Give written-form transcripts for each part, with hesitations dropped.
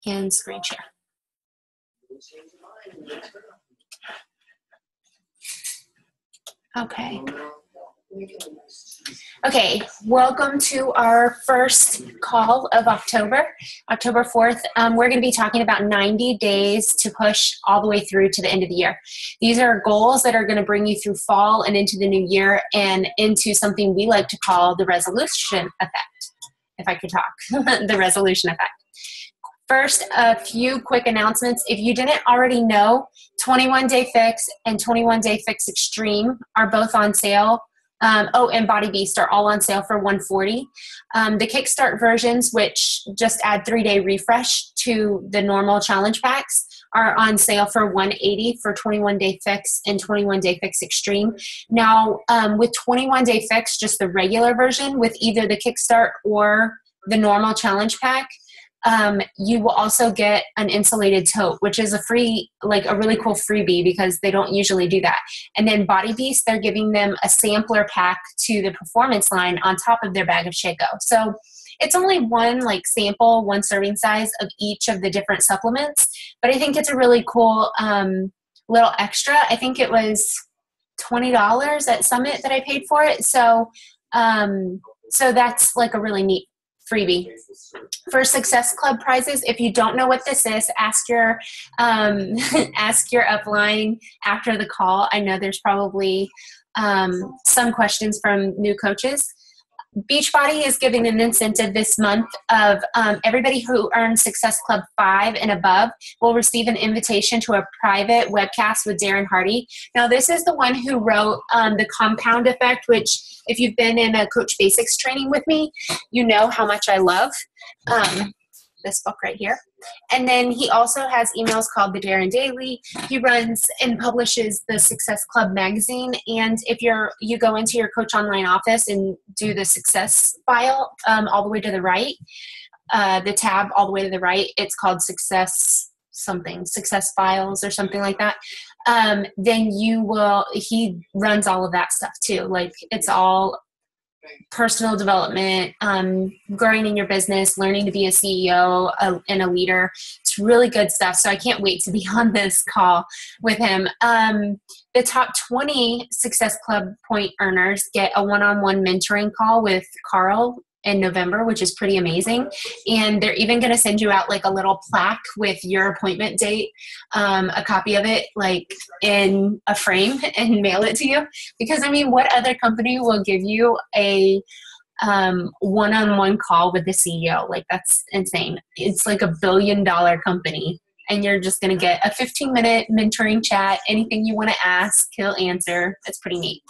and screen share. Okay. Okay, welcome to our first call of October 4th. We're going to be talking about 90 days to push all the way through to the end of the year. These are goals that are going to bring you through fall and into the new year and into something we like to call the resolution effect, if I could talk, the resolution effect. First, a few quick announcements. If you didn't already know, 21 Day Fix and 21 Day Fix Extreme are both on sale. And Body Beast are all on sale for $140. The Kickstart versions, which just add 3-day refresh to the normal challenge packs, are on sale for $180 for 21 Day Fix and 21 Day Fix Extreme. Now, with 21 Day Fix, just the regular version with either the Kickstart or the normal challenge pack, you will also get an insulated tote, which is a really cool freebie because they don't usually do that. And then Body Beast, they're giving them a sampler pack to the performance line on top of their bag of Shaco. So it's only one one serving size of each of the different supplements, but I think it's a really cool little extra. I think it was $20 at Summit that I paid for it. So that's like a really neat freebie. For Success Club prizes, if you don't know what this is, ask your upline after the call. I know there's probably some questions from new coaches. Beachbody is giving an incentive this month of everybody who earns Success Club 5 and above will receive an invitation to a private webcast with Darren Hardy. Now, this is the one who wrote The Compound Effect, which if you've been in a Coach Basics training with me, you know how much I love this book right here. And then he also has emails called the Darren Daily. He runs and publishes the Success Club magazine. And if you go into your Coach Online office and do the Success file all the way to the right, the tab all the way to the right, it's called Success Files or something like that. Then he runs all of that stuff too. Like it's all personal development, growing in your business, learning to be a CEO and a leader. It's really good stuff. So I can't wait to be on this call with him. The top 20 Success Club point earners get a one-on-one mentoring call with Carl in November, which is pretty amazing. And they're even going to send you out like a little plaque with your appointment date, a copy of it like in a frame and mail it to you. Because I mean, what other company will give you a one-on-one call with the CEO? Like that's insane. It's like $1 billion company. And you're just going to get a 15-minute mentoring chat. Anything you want to ask, he'll answer. It's pretty neat.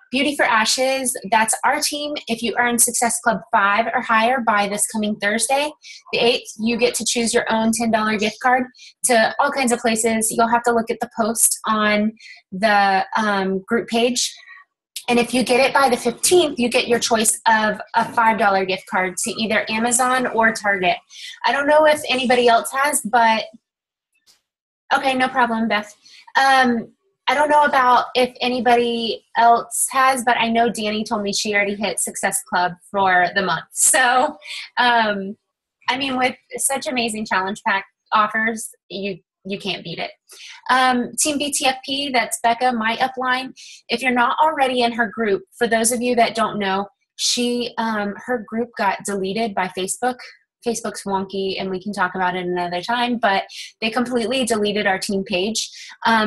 Beauty for Ashes, that's our team. If you earn Success Club 5 or higher by this coming Thursday, the 8th, you get to choose your own $10 gift card to all kinds of places. You'll have to look at the post on the group page. And if you get it by the 15th, you get your choice of a $5 gift card to either Amazon or Target. I don't know if anybody else has, but okay, no problem, Beth. I don't know about if anybody else has, but I know Danny told me she already hit Success Club for the month. So, I mean, with such amazing challenge pack offers, you can't beat it. Team BTFP, that's Becca, my upline. If you're not already in her group, for those of you that don't know, her group got deleted by Facebook. Facebook's wonky, and we can talk about it another time, but they completely deleted our team page.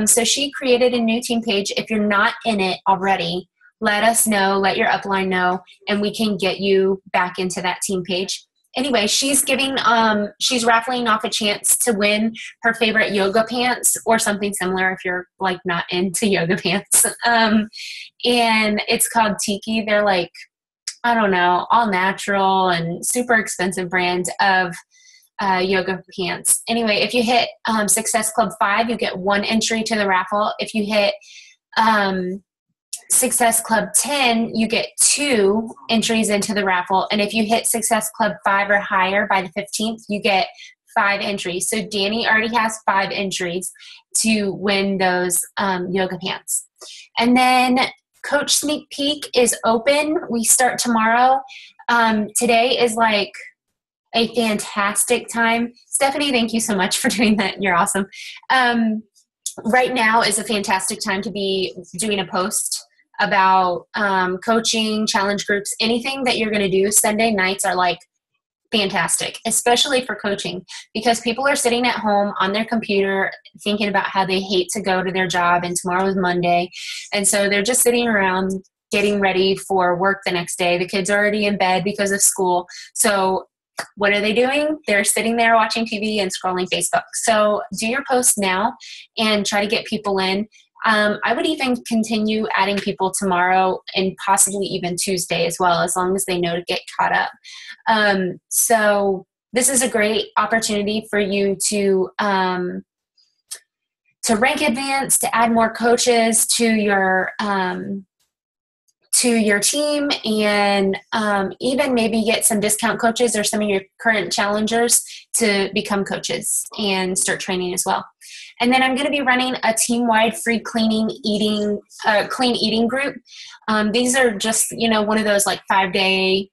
So she created a new team page. If you're not in it already, let us know, let your upline know, and we can get you back into that team page. Anyway, she's raffling off a chance to win her favorite yoga pants or something similar if you're like not into yoga pants. And it's called Tiki. They're like, I don't know, all natural and super expensive brand of yoga pants. Anyway, if you hit Success Club 5, you get 1 entry to the raffle. If you hit Success Club 10, you get 2 entries into the raffle. And if you hit Success Club 5 or higher by the 15th, you get 5 entries. So Danny already has 5 entries to win those yoga pants. And then Coach Sneak Peek is open. We start tomorrow. Today is like a fantastic time. Stephanie, thank you so much for doing that. You're awesome. Right now is a fantastic time to be doing a post about coaching, challenge groups, anything that you're going to do. Sunday nights are like fantastic, especially for coaching, because people are sitting at home on their computer thinking about how they hate to go to their job and tomorrow is Monday. And so they're just sitting around getting ready for work the next day. The kids are already in bed because of school. So what are they doing? They're sitting there watching TV and scrolling Facebook. So do your post now and try to get people in. I would even continue adding people tomorrow and possibly even Tuesday as well, as long as they know to get caught up. So this is a great opportunity for you to rank advance, to add more coaches to your team, and even maybe get some discount coaches or some of your current challengers to become coaches and start training as well. And then I'm going to be running a team-wide free clean eating group. These are just, one of those like 5-day,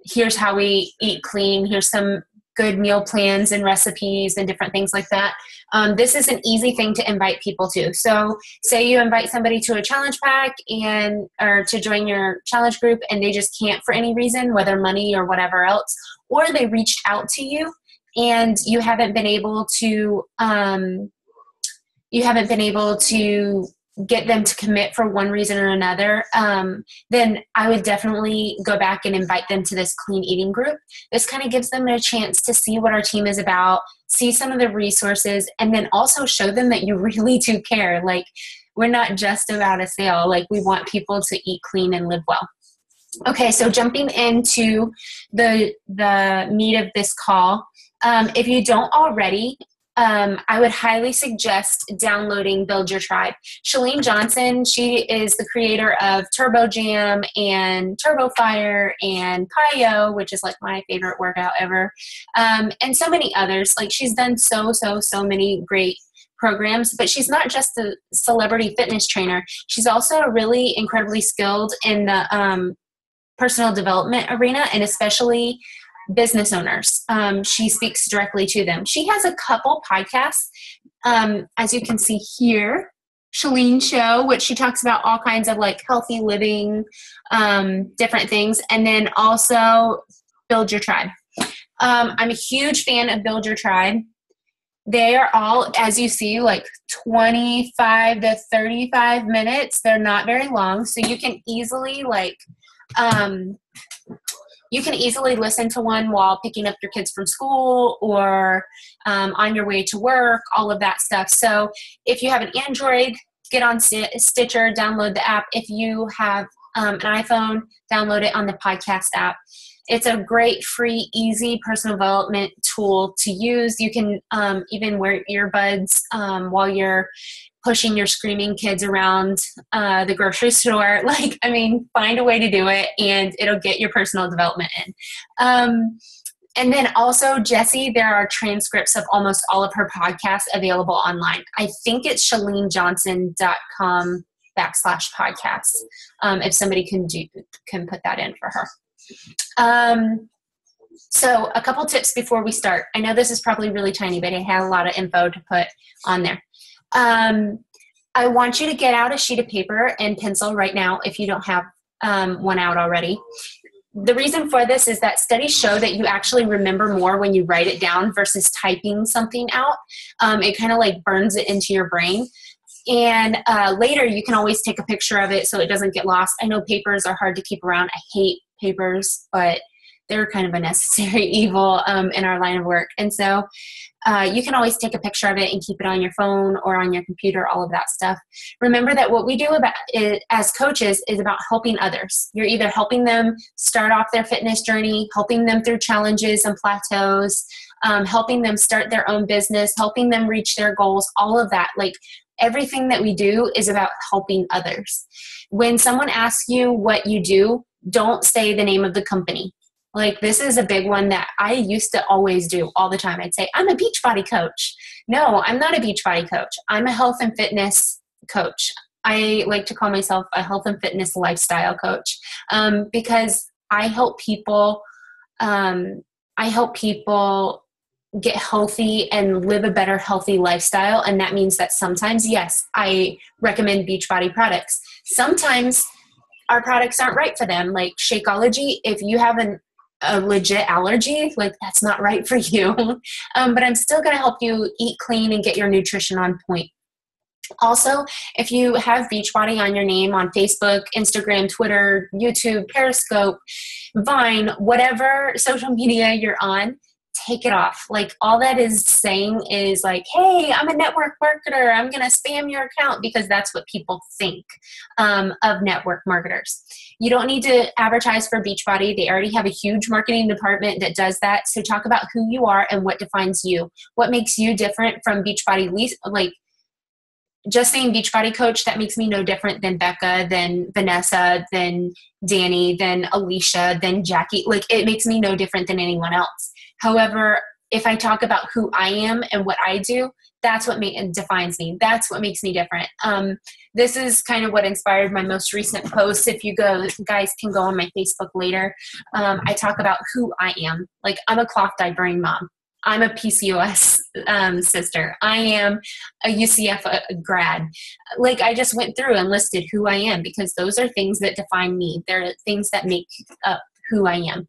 here's how we eat clean, here's some good meal plans and recipes and different things like that. This is an easy thing to invite people to. So say you invite somebody to a challenge pack or to join your challenge group and they just can't for any reason, whether money or whatever else, or they reached out to you and you haven't been able to get them to commit for one reason or another, then I would definitely go back and invite them to this clean eating group. This kind of gives them a chance to see what our team is about, see some of the resources, and then also show them that you really do care. Like, we're not just about a sale. Like, we want people to eat clean and live well. Okay, so jumping into the meat of this call, if you don't already, I would highly suggest downloading Build Your Tribe. Chalene Johnson, she is the creator of Turbo Jam and Turbo Fire and PiYo, which is like my favorite workout ever, and so many others. Like, she's done so many great programs, but she's not just a celebrity fitness trainer. She's also really incredibly skilled in the personal development arena, and especially business owners. She speaks directly to them. She has a couple podcasts, as you can see here, Chalene Show, which she talks about all kinds of like healthy living, different things, and then also Build Your Tribe. I'm a huge fan of Build Your Tribe. They are all, as you see, like 25 to 35 minutes. They're not very long, so you can easily listen to one while picking up your kids from school or on your way to work, all of that stuff. So if you have an Android, get on Stitcher, download the app. If you have an iPhone, download it on the podcast app. It's a great, free, easy personal development tool to use. You can even wear earbuds while you're pushing your screaming kids around the grocery store. Find a way to do it, and it'll get your personal development in. And then also, Jessie, there are transcripts of almost all of her podcasts available online. I think it's chalenejohnson.com/podcasts. If somebody can put that in for her. So a couple tips before we start. I know this is probably really tiny, but I had a lot of info to put on there. I want you to get out a sheet of paper and pencil right now if you don't have one out already. The reason for this is that studies show that you actually remember more when you write it down versus typing something out. It kind of like burns it into your brain. And later you can always take a picture of it so it doesn't get lost. I know papers are hard to keep around. I hate papers, but they're kind of a necessary evil in our line of work. And so you can always take a picture of it and keep it on your phone or on your computer, all of that stuff. Remember that what we do as coaches is about helping others. You're either helping them start off their fitness journey, helping them through challenges and plateaus, helping them start their own business, helping them reach their goals, all of that. Like, everything that we do is about helping others. When someone asks you what you do, don't say the name of the company. Like, this is a big one that I used to always do all the time. I'd say, I'm a Beachbody coach. No, I'm not a Beachbody coach. I'm a health and fitness coach. I like to call myself a health and fitness lifestyle coach because I help people I help people get healthy and live a better healthy lifestyle. And that means that sometimes, yes, I recommend Beachbody products. Sometimes our products aren't right for them. Like Shakeology, if you have a legit allergy, like that's not right for you. But I'm still going to help you eat clean and get your nutrition on point. Also, if you have Beachbody on your name on Facebook, Instagram, Twitter, YouTube, Periscope, Vine, whatever social media you're on, take it off. Like all that is saying is like, hey, I'm a network marketer. I'm going to spam your account, because that's what people think of network marketers. You don't need to advertise for Beachbody. They already have a huge marketing department that does that. So talk about who you are and what defines you. What makes you different from Beachbody? Like just saying Beachbody coach, that makes me no different than Becca, than Vanessa, than Danny, than Alicia, than Jackie. Like it makes me no different than anyone else. However, if I talk about who I am and what I do, that's what defines me. That's what makes me different. This is kind of what inspired my most recent post. If you guys can go on my Facebook later. I talk about who I am. Like I'm a cloth-dyed brain mom. I'm a PCOS sister. I am a UCF grad. Like I just went through and listed who I am, because those are things that define me. They're things that make up who I am.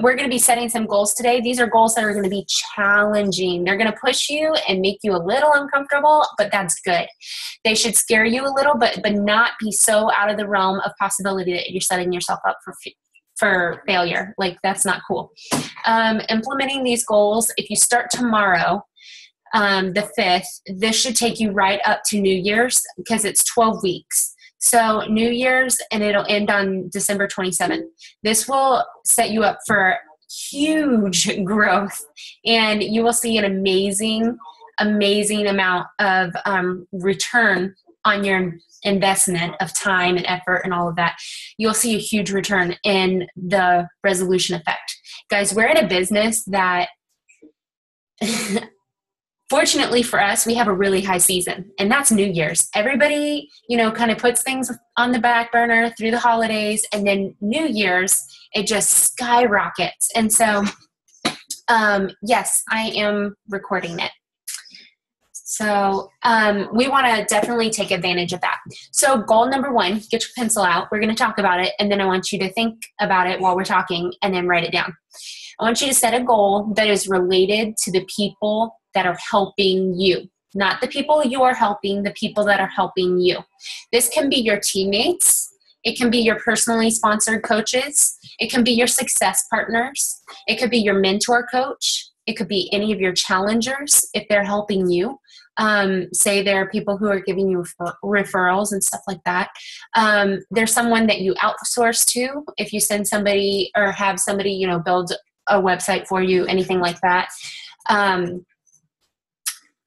We're going to be setting some goals today. These are goals that are going to be challenging. They're going to push you and make you a little uncomfortable, but that's good. They should scare you a little, but not be so out of the realm of possibility that you're setting yourself up for failure. Like that's not cool. Implementing these goals, if you start tomorrow, the 5th, this should take you right up to New Year's, because it's 12 weeks. So New Year's, and it'll end on December 27th. This will set you up for huge growth, and you will see an amazing amount of return on your investment of time and effort and all of that. You'll see a huge return in the resolution effect. Guys, we're in a business that fortunately for us, we have a really high season, and that's New Year's. Everybody, kind of puts things on the back burner through the holidays, and then New Year's, it just skyrockets. And so, yes, I am recording it. So we want to definitely take advantage of that. So goal number 1, get your pencil out. We're going to talk about it, and then I want you to think about it while we're talking and then write it down. I want you to set a goal that is related to the people that are helping you, not the people you are helping, the people that are helping you. This can be your teammates. It can be your personally sponsored coaches. It can be your success partners. It could be your mentor coach. It could be any of your challengers if they're helping you. Say there are people who are giving you referrals and stuff like that. There's someone that you outsource to if you send somebody or have somebody, build a website for you, anything like that.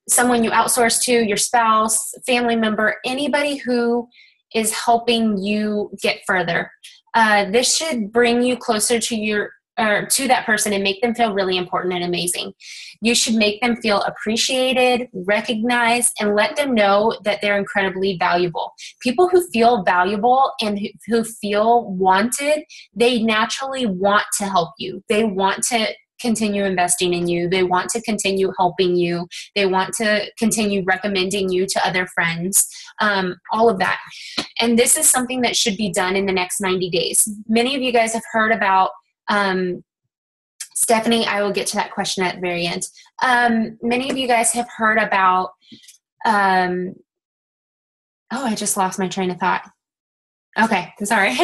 Someone you outsource to, your spouse, family member, anybody who is helping you get further. This should bring you closer to that person and make them feel really important and amazing. You should make them feel appreciated, recognized, and let them know that they're incredibly valuable. People who feel valuable and who feel wanted, they naturally want to help you. They want to continue investing in you. They want to continue helping you. They want to continue recommending you to other friends, all of that. And this is something that should be done in the next 90 days. Many of you guys have heard about Stephanie, I will get to that question at the very end. Many of you guys have heard about, I just lost my train of thought. Okay, sorry.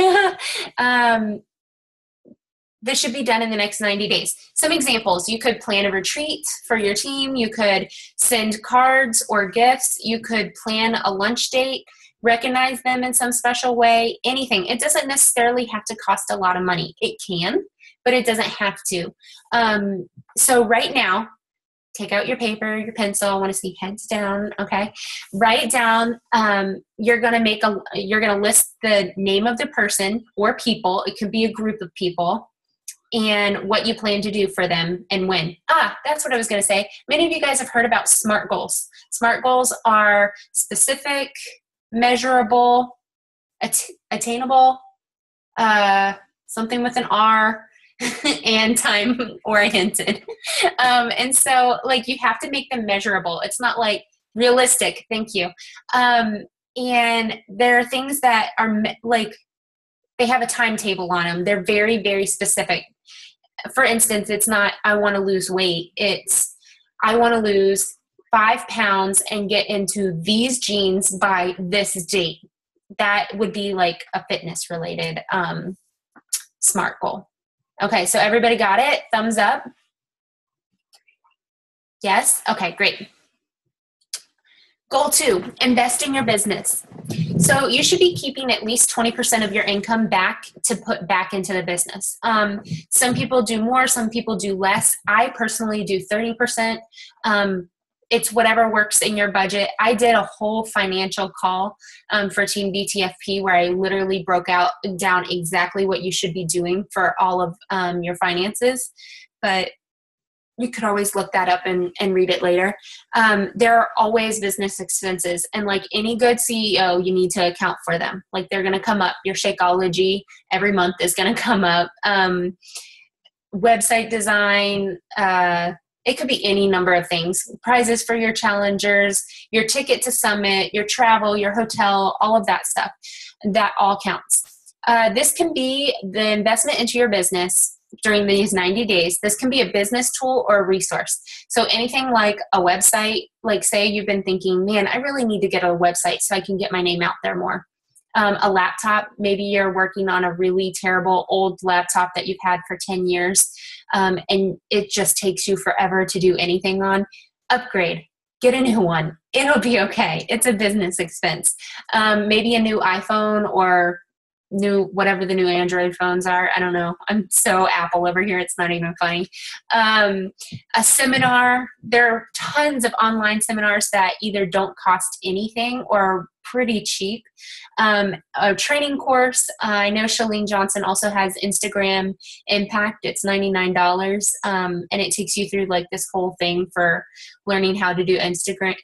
This should be done in the next 90 days. Some examples: you could plan a retreat for your team. You could send cards or gifts. You could plan a lunch date, recognize them in some special way, anything. It doesn't necessarily have to cost a lot of money. It can, but it doesn't have to. So right now, take out your paper, your pencil. I want to see heads down. Okay. Write down, you're going to list the name of the person or people. It could be a group of people, and what you plan to do for them and when. That's what I was going to say. Many of you guys have heard about SMART goals. SMART goals are specific, measurable, attainable, something with an R, and time oriented. And so like you have to make them measurable. It's not like realistic. Thank you. And there are things that are like, they have a timetable on them. They're very, very specific. For instance, it's not, I want to lose weight. It's, I want to lose 5 pounds and get into these jeans by this date. That would be like a fitness related SMART goal. Okay, so everybody got it? Thumbs up? Yes? Okay, great. Goal 2, invest in your business. So you should be keeping at least 20% of your income back to put back into the business. Some people do more, some people do less. I personally do 30%. It's whatever works in your budget. I did a whole financial call for Team BTFP where I literally broke down exactly what you should be doing for all of your finances. But you could always look that up and read it later. There are always business expenses. And like any good CEO, you need to account for them. Like they're going to come up. Your Shakeology every month is going to come up. Website design, it could be any number of things. Prizes for your challengers, your ticket to summit, your travel, your hotel, all of that stuff. That all counts. This can be the investment into your business during these 90 days. This can be a business tool or a resource. So anything like a website, like say you've been thinking, man, I really need to get a website so I can get my name out there more. A laptop, maybe you're working on a really terrible old laptop that you've had for 10 years and it just takes you forever to do anything on. Upgrade, get a new one. It'll be okay. It's a business expense. Maybe a new iPhone or whatever the new Android phones are. I don't know. I'm so Apple over here. It's not even funny. A seminar. There are tons of online seminars that either don't cost anything or are pretty cheap. A training course. I know Chalene Johnson also has Instagram Impact. It's $99. And it takes you through like this whole thing for learning how to do Instagram.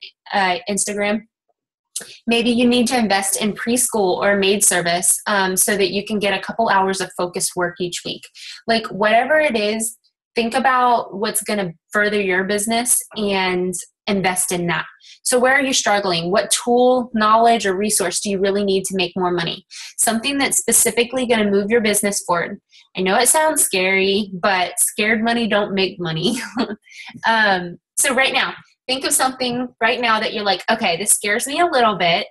Maybe you need to invest in preschool or maid service so that you can get a couple hours of focused work each week. Like whatever it is, think about what's going to further your business and invest in that. So where are you struggling? What tool, knowledge, or resource do you really need to make more money? Something that's specifically going to move your business forward. I know it sounds scary, but scared money don't make money. So right now, think of something right now that you're like, okay, this scares me a little bit,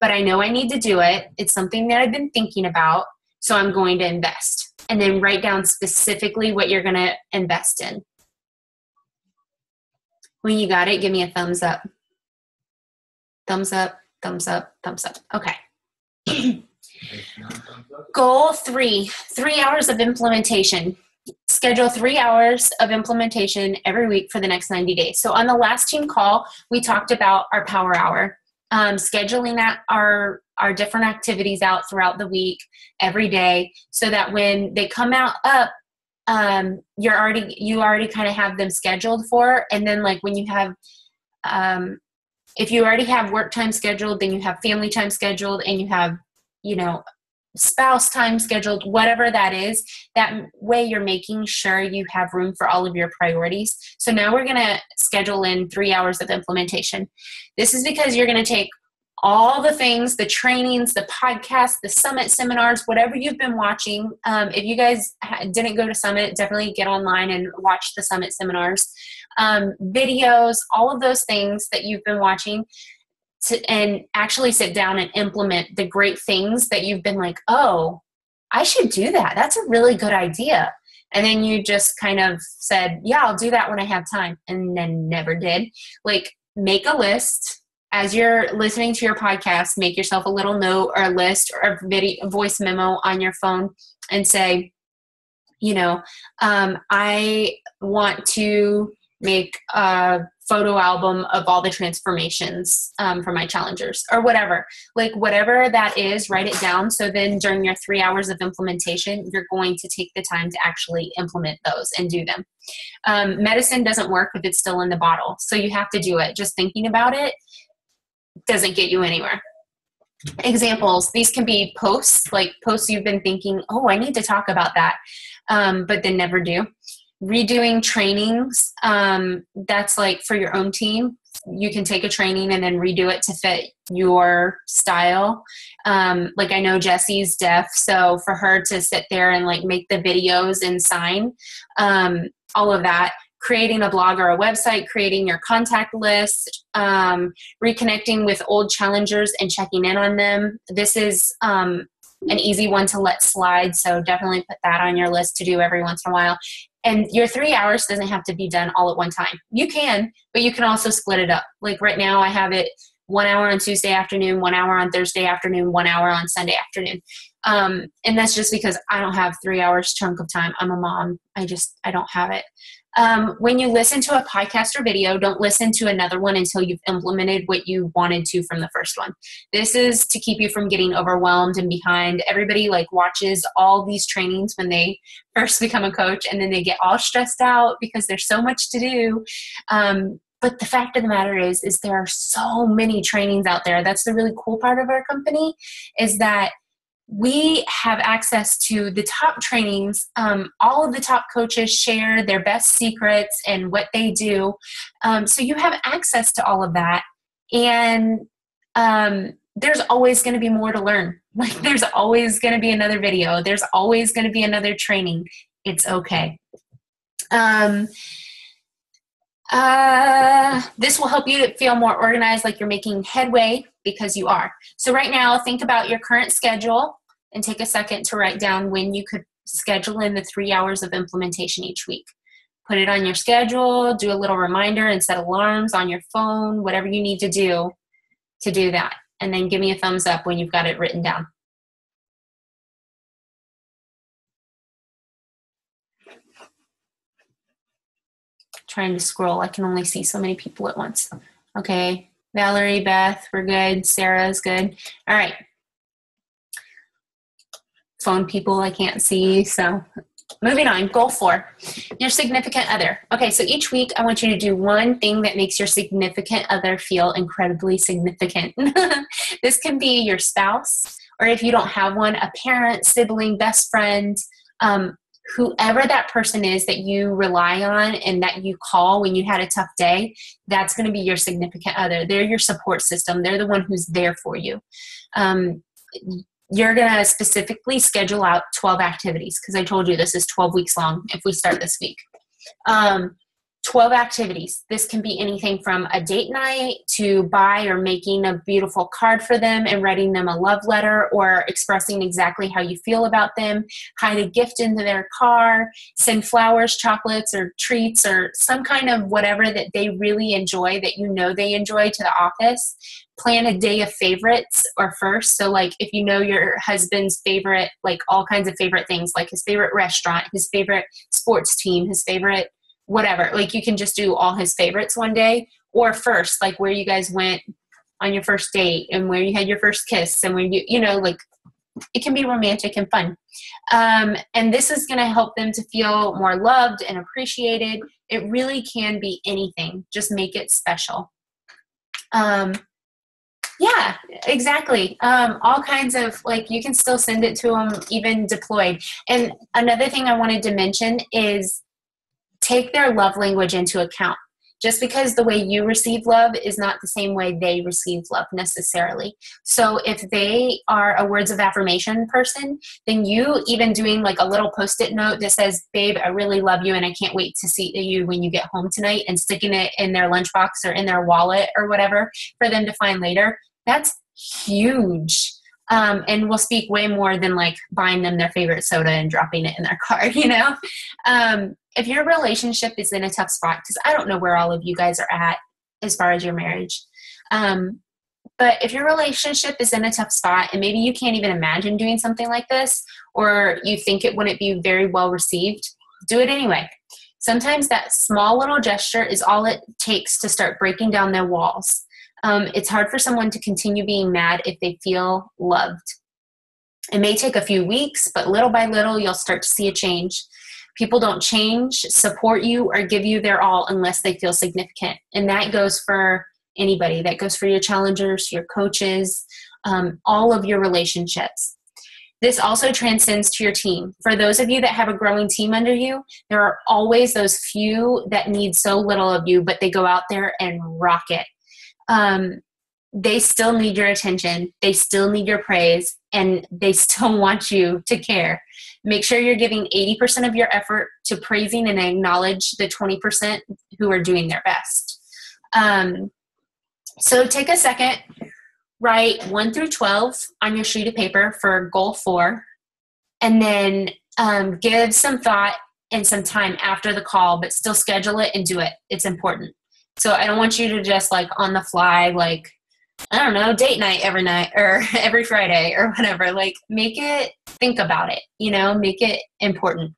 but I know I need to do it. It's something that I've been thinking about, so I'm going to invest. And then write down specifically what you're going to invest in. When you got it, give me a thumbs up. Thumbs up, thumbs up, thumbs up. Okay. Goal 3, 3 hours of implementation. Schedule 3 hours of implementation every week for the next 90 days. So on the last team call, we talked about our power hour, scheduling our different activities out throughout the week, every day, so that when they come out up, you already kind of have them scheduled for. And then like when you have, if you already have work time scheduled, then you have family time scheduled, and you have, spouse time scheduled, whatever that is. That way you're making sure you have room for all of your priorities. So now we're going to schedule in 3 hours of implementation. This is because you're going to take all the things, the trainings, the podcasts, the summit seminars, whatever you've been watching. If you guys didn't go to summit, definitely get online and watch the summit seminars, videos, all of those things that you've been watching. And actually sit down and implement the great things that you've been like, oh, I should do that. That's a really good idea. And then you just kind of said, yeah, I'll do that when I have time. And then never did. Like, make a list. As you're listening to your podcast, make yourself a little note or a list or a voice memo on your phone and say, I want to make a photo album of all the transformations for my challengers or whatever. Like whatever that is, write it down. So then during your 3 hours of implementation, you're going to take the time to actually implement those and do them. Medicine doesn't work if it's still in the bottle. So you have to do it. Just thinking about it doesn't get you anywhere. Examples, these can be posts, like posts you've been thinking, oh, I need to talk about that. but then never do. Redoing trainings, that's like for your own team. You can take a training and then redo it to fit your style. Like I know Jessie's deaf, so for her to sit there and like make the videos and sign, all of that, creating a blog or a website, creating your contact list, reconnecting with old challengers and checking in on them. This is an easy one to let slide, so definitely put that on your list to do every once in a while. And your 3 hours doesn't have to be done all at one time. You can, but you can also split it up. Like right now I have it 1 hour on Tuesday afternoon, 1 hour on Thursday afternoon, 1 hour on Sunday afternoon. And that's just because I don't have 3 hours chunk of time. I'm a mom. I don't have it. When you listen to a podcast or video, don't listen to another one until you've implemented what you wanted to from the first one. This is to keep you from getting overwhelmed and behind. Everybody like watches all these trainings when they first become a coach, and then they get all stressed out because there's so much to do. But the fact of the matter is there are so many trainings out there. That's the really cool part of our company, is that we have access to the top trainings. All of the top coaches share their best secrets and what they do. So you have access to all of that. And there's always going to be more to learn. Like there's always going to be another video. There's always going to be another training. It's okay. This will help you to feel more organized, like you're making headway, because you are. So right now, think about your current schedule and take a second to write down when you could schedule in the 3 hours of implementation each week. Put it on your schedule, do a little reminder and set alarms on your phone, whatever you need to do that. And then give me a thumbs up when you've got it written down. Trying to scroll. I can only see so many people at once. Okay. Valerie, Beth, we're good. Sarah's good. All right. Phone people I can't see. So moving on. Goal 4, your significant other. Okay. So each week I want you to do one thing that makes your significant other feel incredibly significant. This can be your spouse, or if you don't have one, a parent, sibling, best friend, whoever that person is that you rely on and that you call when you had a tough day. That's going to be your significant other. They're your support system. They're the one who's there for you. You're going to specifically schedule out 12 activities, because I told you this is 12 weeks long if we start this week. 12 activities. This can be anything from a date night to buy or making a beautiful card for them and writing them a love letter, or expressing exactly how you feel about them, hide a gift into their car, send flowers, chocolates, or treats, or some kind of whatever that they really enjoy, that you know they enjoy, to the office. Plan a day of favorites or first. So like if you know your husband's favorite, like all kinds of favorite things, like his favorite restaurant, his favorite sports team, his favorite whatever, like you can just do all his favorites one day. Or first, like where you guys went on your first date and where you had your first kiss, and where you know, like it can be romantic and fun. And this is going to help them to feel more loved and appreciated. It really can be anything. Just make it special. Yeah, exactly. All kinds of, like, you can still send it to them even deployed. And another thing I wanted to mention is take their love language into account. Just because the way you receive love is not the same way they receive love necessarily. So if they are a words of affirmation person, then you even doing like a little Post-it note that says, babe, I really love you and I can't wait to see you when you get home tonight, and sticking it in their lunchbox or in their wallet or whatever for them to find later, that's huge. And will speak way more than like buying them their favorite soda and dropping it in their car, you know? If your relationship is in a tough spot, because I don't know where all of you guys are at as far as your marriage, but if your relationship is in a tough spot and maybe you can't even imagine doing something like this, or you think it wouldn't be very well received, do it anyway. Sometimes that small little gesture is all it takes to start breaking down their walls. It's hard for someone to continue being mad if they feel loved. It may take a few weeks, but little by little, you'll start to see a change. People don't change, support you, or give you their all unless they feel significant. And that goes for anybody. That goes for your challengers, your coaches, all of your relationships. This also transcends to your team. For those of you that have a growing team under you, there are always those few that need so little of you, but they go out there and rock it. They still need your attention. They still need your praise, and they still want you to care. Make sure you're giving 80% of your effort to praising and acknowledge the 20% who are doing their best. So take a second, write 1 through 12 on your sheet of paper for goal 4, and then give some thought and some time after the call, but still schedule it and do it. It's important. So I don't want you to just like on the fly, like, I don't know, date night every night or every Friday or whatever. Like, make it, think about it, make it important.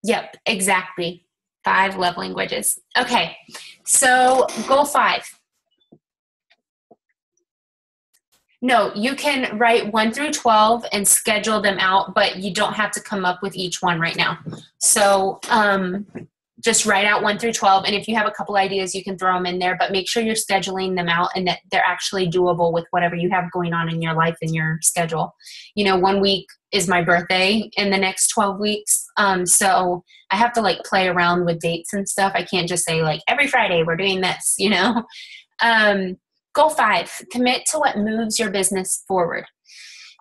Yep, exactly. 5 love languages. Okay, so goal 5. No, you can write 1 through 12 and schedule them out, but you don't have to come up with each one right now. So just write out 1 through 12. And if you have a couple ideas, you can throw them in there, but make sure you're scheduling them out and that they're actually doable with whatever you have going on in your life and your schedule. 1 week is my birthday in the next 12 weeks. So I have to like play around with dates and stuff. I can't just say like every Friday we're doing this, Goal 5, commit to what moves your business forward.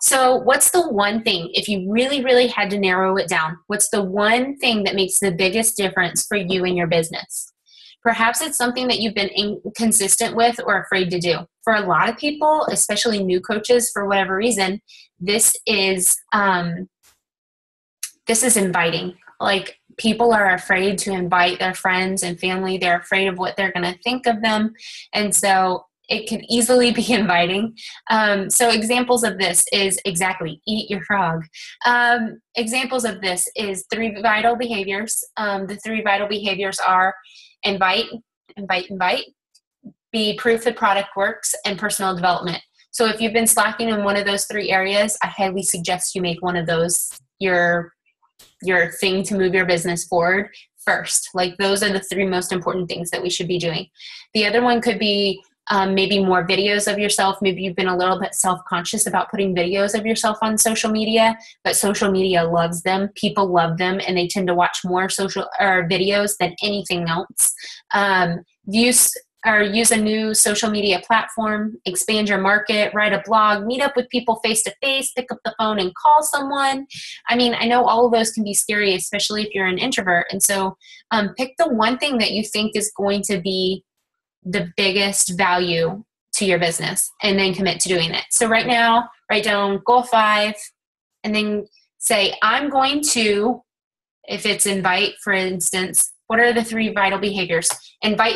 So what's the one thing, if you really, really had to narrow it down, what's the one thing that makes the biggest difference for you in your business? Perhaps it's something that you've been inconsistent with or afraid to do. For a lot of people, especially new coaches, for whatever reason, this is inviting. Like, people are afraid to invite their friends and family. They're afraid of what they're going to think of them. And so it could easily be inviting. So examples of this is exactly eat your frog. Examples of this is 3 vital behaviors. The 3 vital behaviors are invite, be proof the product works, and personal development. So if you've been slacking in one of those 3 areas, I highly suggest you make one of those your thing to move your business forward first. Like, those are the 3 most important things that we should be doing. The other one could be maybe more videos of yourself. Maybe you've been a little bit self-conscious about putting videos of yourself on social media, but social media loves them. People love them, and they tend to watch more social or videos than anything else. Use a new social media platform, expand your market, write a blog, meet up with people face-to-face, pick up the phone and call someone. I mean, I know all of those can be scary, especially if you're an introvert. And so pick the one thing that you think is going to be the biggest value to your business, and then commit to doing it. So right now, write down goal 5, and then say, I'm going to, if it's invite, for instance, what are the 3 vital behaviors? Invite.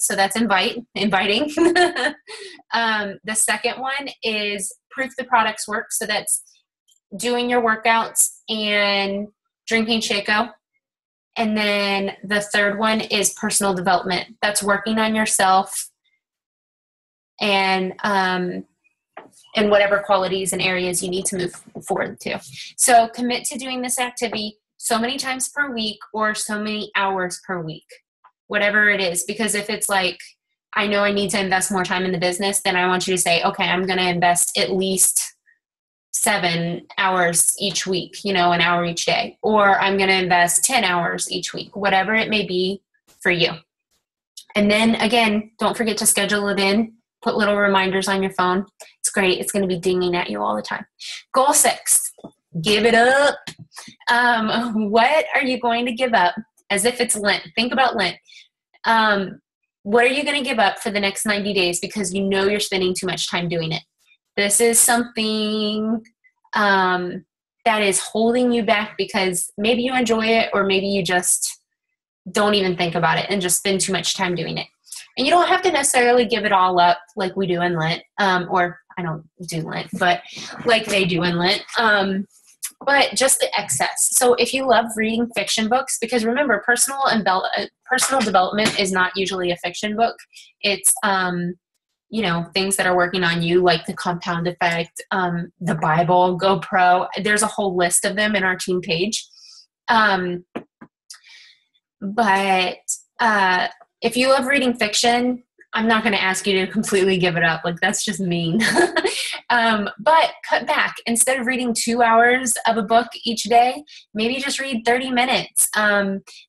So that's inviting. The second one is proof the products work. So that's doing your workouts and drinking Shaco. And then the third one is personal development. That's working on yourself and whatever qualities and areas you need to move forward to. So commit to doing this activity so many times per week or so many hours per week, whatever it is. Because if it's like, I know I need to invest more time in the business, then I want you to say, okay, I'm going to invest at least 7 hours each week, an hour each day, or I'm going to invest 10 hours each week, whatever it may be for you. And then again, don't forget to schedule it in, put little reminders on your phone. It's great. It's going to be dinging at you all the time. Goal 6, give it up. What are you going to give up? As if it's Lent. Think about Lent. What are you going to give up for the next 90 days because you know you're spending too much time doing it? This is something that is holding you back because maybe you enjoy it, or maybe you just don't even think about it and just spend too much time doing it. And you don't have to necessarily give it all up like we do in Lent, or I don't do Lent, but like they do in Lent, but just the excess. So if you love reading fiction books, because remember, personal development is not usually a fiction book. It's things that are working on you, like the Compound Effect, the Bible, GoPro. There's a whole list of them in our team page. But if you love reading fiction, I'm not going to ask you to completely give it up. Like, that's just mean. But cut back. Instead of reading 2 hours of a book each day, maybe just read 30 minutes.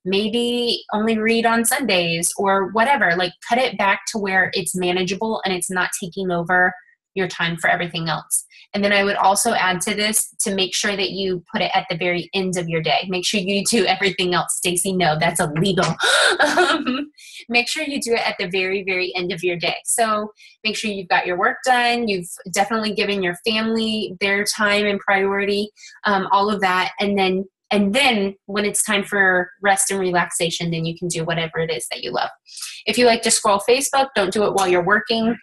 Maybe only read on Sundays or whatever. Like, cut it back to where it's manageable and it's not taking over your time for everything else. And then I would also add to this to make sure that you put it at the very end of your day. Make sure you do everything else. Stacy, no, that's illegal. Make sure you do it at the very, very end of your day. So make sure you've got your work done. You've definitely given your family their time and priority, all of that. And then when it's time for rest and relaxation, then you can do whatever it is that you love. If you like to scroll Facebook, don't do it while you're working,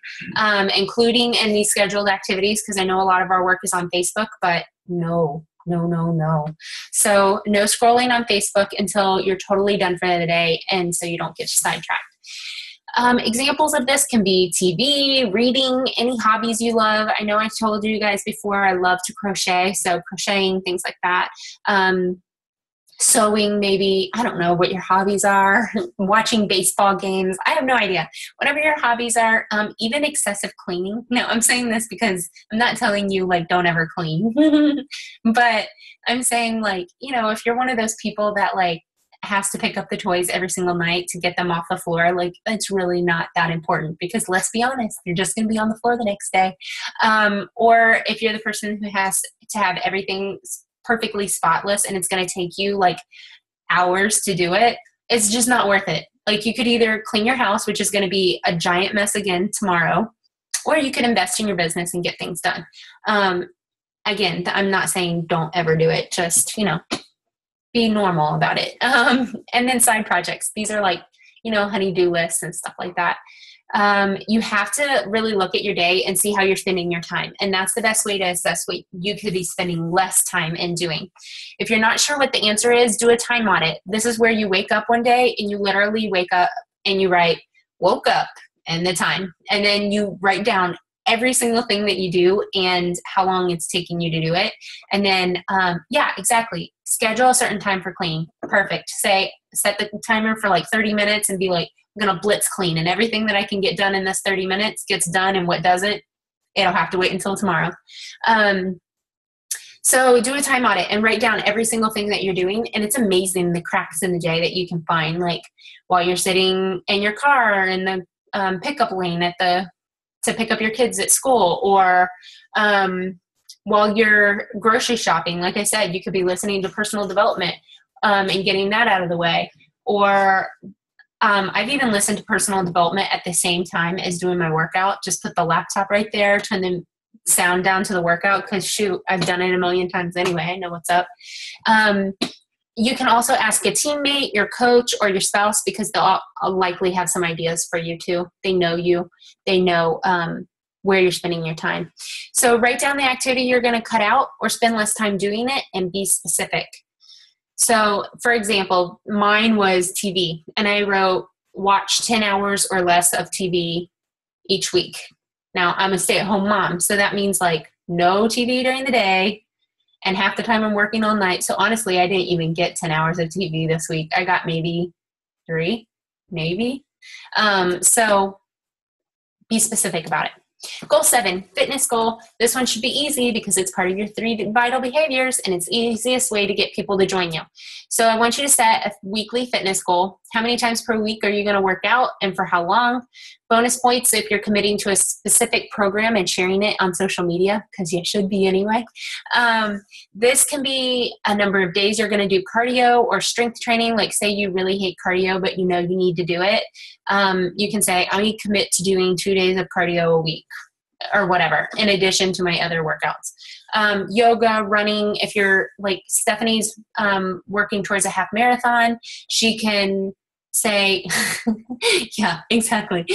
including in these scheduled activities, because I know a lot of our work is on Facebook, but no. So no scrolling on Facebook until you're totally done for the day, and so you don't get sidetracked. Examples of this can be TV, reading, any hobbies you love. I know I told you guys before I love to crochet, so crocheting, things like that. Sewing, maybe, I don't know what your hobbies are, watching baseball games, I have no idea. Whatever your hobbies are, even excessive cleaning. No, I'm saying this because I'm not telling you, like, don't ever clean. But I'm saying, like, you know, if you're one of those people that, like, has to pick up the toys every single night to get them off the floor, like, it's really not that important, because let's be honest, you're just going to be on the floor the next day. Or if you're the person who has to have everything perfectly spotless and it's going to take you like hours to do it, it's just not worth it. Like, you could either clean your house, which is going to be a giant mess again tomorrow, or you could invest in your business and get things done. Again, I'm not saying don't ever do it, just, you know, be normal about it. And then side projects. These are like, you know, honey-do lists and stuff like that. You have to really look at your day and see how you're spending your time. And that's the best way to assess what you could be spending less time in doing. If you're not sure what the answer is, do a time audit. This is where you wake up one day and you literally wake up and you write, woke up, and the time. And then you write down every single thing that you do and how long it's taking you to do it. And then, yeah, exactly. Schedule a certain time for cleaning. Perfect. Set the timer for like 30 minutes and be like, I'm going to blitz clean, and everything that I can get done in this 30 minutes gets done, and what doesn't, it'll have to wait until tomorrow. So do a time audit and write down every single thing that you're doing. And it's amazing the cracks in the day that you can find, like while you're sitting in your car in the pickup lane to pick up your kids at school, or while you're grocery shopping. Like I said, you could be listening to personal development and getting that out of the way. Or I've even listened to personal development at the same time as doing my workout. Just put the laptop right there, turn the sound down to the workout, because shoot, I've done it a million times anyway. I know what's up. You can also ask a teammate, your coach, or your spouse, because they'll likely have some ideas for you too. They know you. They know where you're spending your time. So write down the activity you're going to cut out or spend less time doing it, and be specific. So, for example, mine was TV, and I wrote, watch 10 hours or less of TV each week. Now, I'm a stay-at-home mom, so that means like no TV during the day, and half the time I'm working all night. So honestly, I didn't even get 10 hours of TV this week. I got maybe 3, maybe. So be specific about it. Goal 7, fitness goal. This one should be easy because it's part of your 3 vital behaviors, and it's the easiest way to get people to join you. So I want you to set a weekly fitness goal. How many times per week are you going to work out, and for how long? Bonus points if you're committing to a specific program and sharing it on social media, because you should be anyway. This can be a number of days you're going to do cardio or strength training. Like, say you really hate cardio, but you know you need to do it. You can say, I need to commit to doing 2 days of cardio a week, or whatever, in addition to my other workouts. Yoga, running. If you're like Stephanie's working towards a half marathon, she can say, yeah, exactly.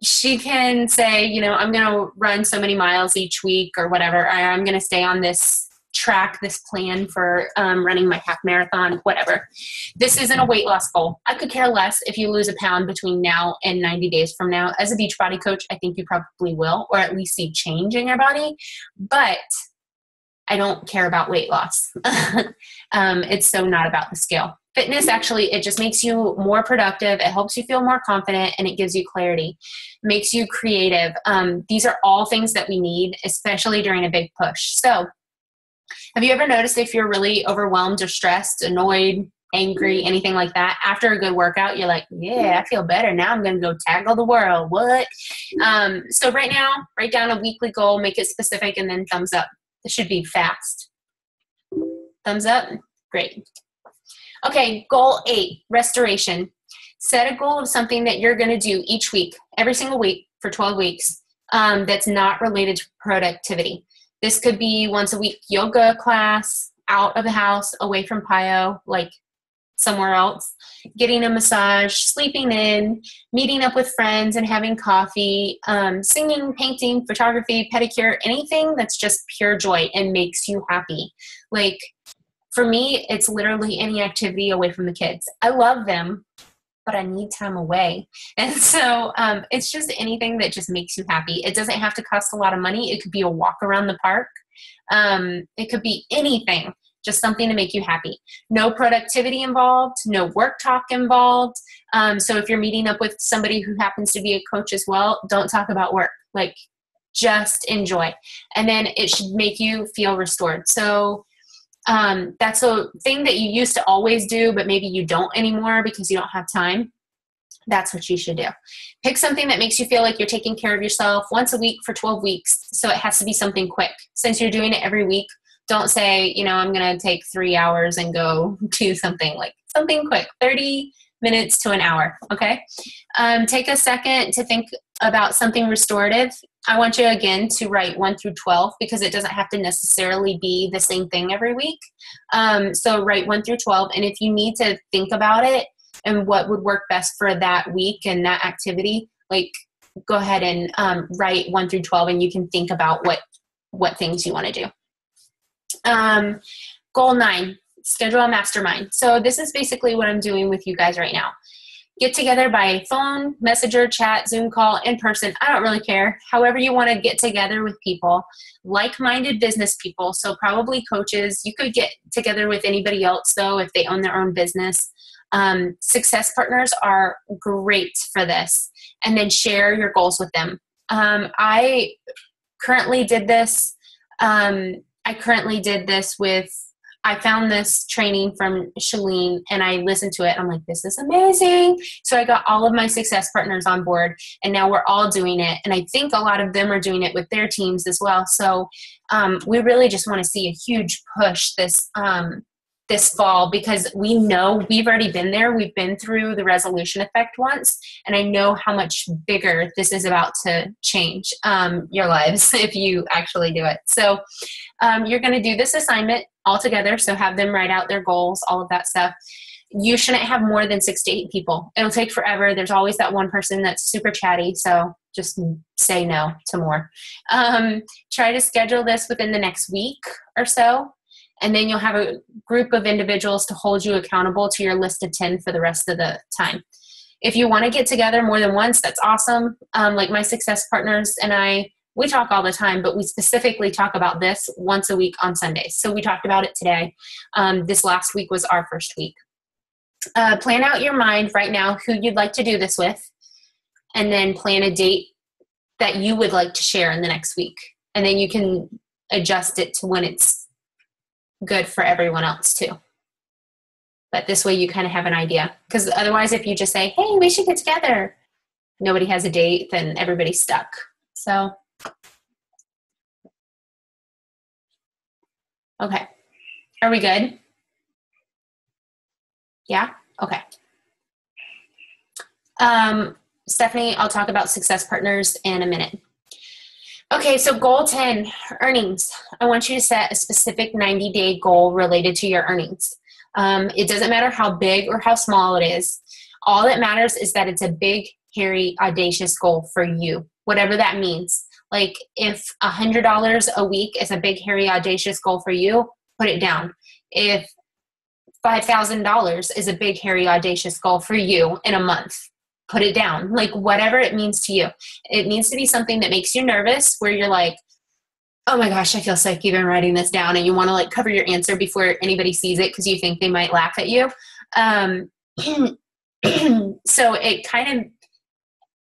She can say, you know, I'm going to run so many miles each week or whatever. Or I'm going to stay on this track, this plan for running my half marathon, whatever. This isn't a weight loss goal. I could care less if you lose a pound between now and 90 days from now. As a Beachbody coach, I think you probably will, or at least see change in your body. But I don't care about weight loss. It's so not about the scale. Fitness, actually, it just makes you more productive. It helps you feel more confident, and it gives you clarity, makes you creative. These are all things that we need, especially during a big push. So have you ever noticed if you're really overwhelmed or stressed, annoyed, angry, anything like that, after a good workout, you're like, yeah, I feel better. Now I'm going to go tackle the world. What? So right now, write down a weekly goal, make it specific, and then thumbs up. It should be fast. Thumbs up. Great. Okay, goal 8, restoration. Set a goal of something that you're going to do each week, every single week for 12 weeks, that's not related to productivity. This could be once a week yoga class, out of the house, away from Pio, like somewhere else, getting a massage, sleeping in, meeting up with friends and having coffee, singing, painting, photography, pedicure, anything that's just pure joy and makes you happy. Like, for me, it's literally any activity away from the kids. I love them, but I need time away. And so it's just anything that just makes you happy. It doesn't have to cost a lot of money. It could be a walk around the park. It could be anything, just something to make you happy. No productivity involved, no work talk involved. So if you're meeting up with somebody who happens to be a coach as well, don't talk about work. Like, just enjoy. And then it should make you feel restored. So that's a thing that you used to always do, but maybe you don't anymore because you don't have time. That's what you should do. Pick something that makes you feel like you're taking care of yourself once a week for 12 weeks. So it has to be something quick. Since you're doing it every week, don't say, I'm going to take 3 hours and go do something. Like, something quick, 30 minutes to an hour. Okay. Take a second to think about something restorative. I want you again to write 1 through 12 because it doesn't have to necessarily be the same thing every week. So write 1 through 12. And if you need to think about it and what would work best for that week and that activity, like, go ahead and write 1 through 12 and you can think about what things you want to do. Goal 9, schedule a mastermind. So this is basically what I'm doing with you guys right now. Get together by phone, messenger, chat, Zoom call, in person. I don't really care. However you want to get together with people, like-minded business people. So probably coaches. You could get together with anybody else, though, if they own their own business. Success partners are great for this. And then share your goals with them. I currently did this. I found this training from Shalene and I listened to it. I'm like, this is amazing. So I got all of my success partners on board and now we're all doing it. And I think a lot of them are doing it with their teams as well. So we really just want to see a huge push this fall because we know we've already been there. We've been through the resolution effect once, and I know how much bigger this is about to change your lives if you actually do it. So you're going to do this assignment all together, so have them write out their goals, all of that stuff. You shouldn't have more than 6 to 8 people. It'll take forever. There's always that one person that's super chatty, so just say no to more. Try to schedule this within the next week or so. And then you'll have a group of individuals to hold you accountable to your list of 10 for the rest of the time. If you want to get together more than once, that's awesome. Like my success partners and I, we talk all the time, but we specifically talk about this once a week on Sundays. So we talked about it today. This last week was our first week. Plan out your mind right now who you'd like to do this with, and then plan a date that you would like to share in the next week. And then you can adjust it to when it's good for everyone else too. But this way you kind of have an idea. Because otherwise, if you just say, hey, we should get together, nobody has a date, then everybody's stuck. So, okay. Are we good? Yeah? Okay. Stephanie, I'll talk about success partners in a minute. Okay, so goal 10, earnings. I want you to set a specific 90-day goal related to your earnings. It doesn't matter how big or how small it is. All that matters is that it's a big, hairy, audacious goal for you, whatever that means. Like if $100 a week is a big, hairy, audacious goal for you, put it down. If $5,000 is a big, hairy, audacious goal for you in a month, put it down. Like whatever it means to you. It needs to be something that makes you nervous, where you're like, Oh my gosh, I feel sick even writing this down, and you want to like cover your answer before anybody sees it because you think they might laugh at you. Um, so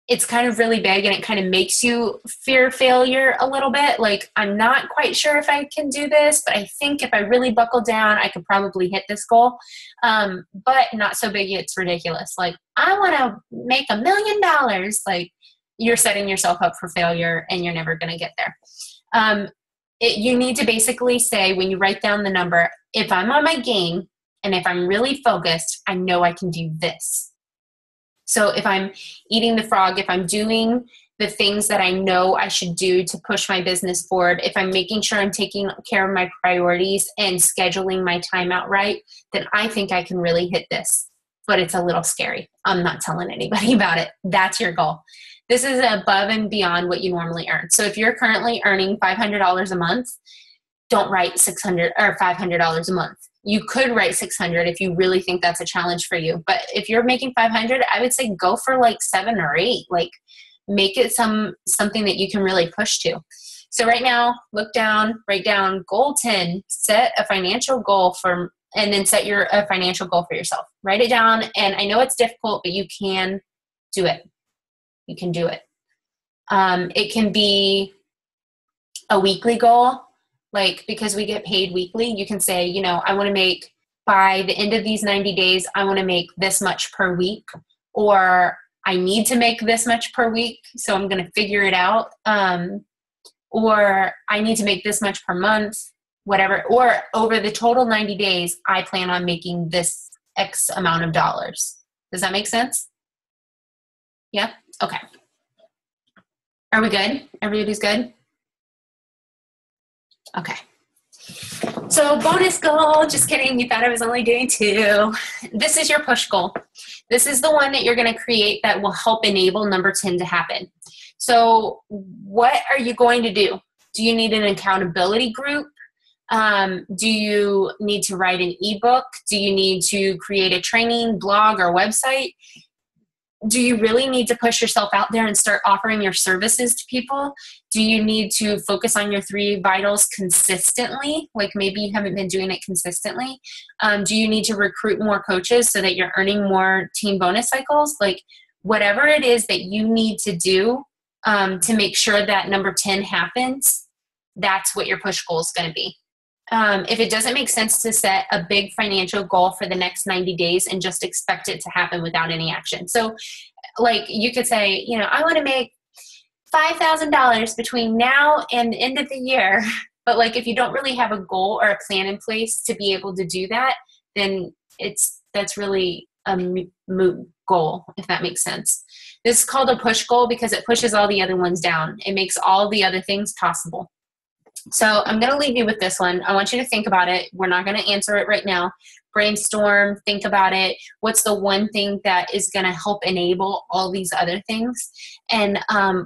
it's kind of really big, and it kind of makes you fear failure a little bit. Like, I'm not quite sure if I can do this, but I think if I really buckle down, I could probably hit this goal. But not so big it's ridiculous. Like, I want to make $1 million. Like, you're setting yourself up for failure, and you're never going to get there. You need to basically say, when you write down the number, if I'm on my game and if I'm really focused, I know I can do this. So if I'm eating the frog, if I'm doing the things that I know I should do to push my business forward, if I'm making sure I'm taking care of my priorities and scheduling my time out right, then I think I can really hit this. But it's a little scary. I'm not telling anybody about it. That's your goal. This is above and beyond what you normally earn. So if you're currently earning $500 a month, don't write $600 or $500 a month. You could write 600 if you really think that's a challenge for you. But if you're making 500, I would say go for like 7 or 8. Like, make it something that you can really push to. So right now, look down, write down goal 10, set a financial goal and then set a financial goal for yourself. Write it down. And I know it's difficult, but you can do it. You can do it. It can be a weekly goal. Like, because we get paid weekly, you can say, I want to make, by the end of these 90 days, I want to make this much per week, or I need to make this much per week, so I'm going to figure it out. Or I need to make this much per month, whatever. Or over the total 90 days, I plan on making this X amount of dollars. Does that make sense? Yeah? Okay. Are we good? Everybody's good? Okay. So bonus goal, just kidding. You thought I was only doing 2. This is your push goal. This is the one that you're going to create that will help enable number 10 to happen. So what are you going to do? Do you need an accountability group? Do you need to write an ebook? Do you need to create a training blog or website? Do you really need to push yourself out there and start offering your services to people? Do you need to focus on your 3 vitals consistently? Like, maybe you haven't been doing it consistently. Do you need to recruit more coaches so that you're earning more team bonus cycles? Like, whatever it is that you need to do to make sure that number 10 happens, that's what your push goal is going to be. If it doesn't make sense to set a big financial goal for the next 90 days and just expect it to happen without any action. So, like, you could say, I want to make $5,000 between now and the end of the year. But like, if you don't really have a goal or a plan in place to be able to do that, then that's really a moot goal, if that makes sense. This is called a push goal because it pushes all the other ones down. It makes all the other things possible. So I'm going to leave you with this one. I want you to think about it. We're not going to answer it right now. Brainstorm, think about it. What's the one thing that is going to help enable all these other things? And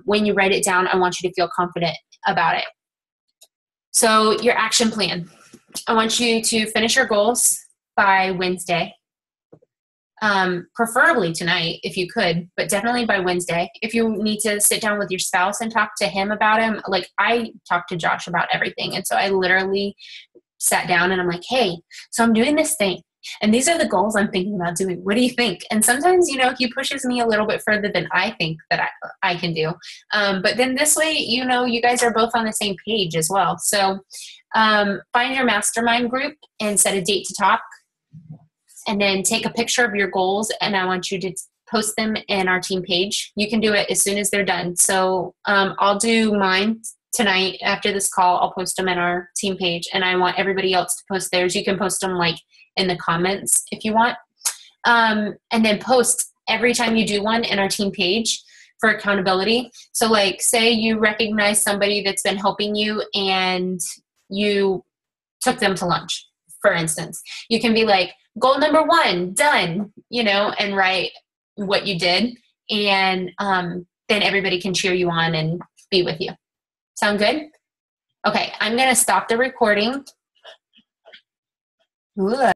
when you write it down, I want you to feel confident about it. So your action plan. I want you to finish your goals by Wednesday. Preferably tonight if you could, but definitely by Wednesday. If you need to sit down with your spouse and talk to him about him, like, I talked to Josh about everything. And so I literally sat down and I'm like, hey, so I'm doing this thing and these are the goals I'm thinking about doing. What do you think? And sometimes, he pushes me a little bit further than I think that I can do. But then this way, you guys are both on the same page as well. So find your mastermind group and set a date to talk. And then take a picture of your goals, and I want you to post them in our team page. You can do it as soon as they're done. So I'll do mine tonight after this call. I'll post them in our team page, and I want everybody else to post theirs. You can post them like in the comments if you want. And then post every time you do one in our team page for accountability. So like, say you recognize somebody that's been helping you and you took them to lunch, for instance. You can be like, goal number 1, done, and write what you did. And then everybody can cheer you on and be with you. Sound good? Okay, I'm going to stop the recording. Ooh.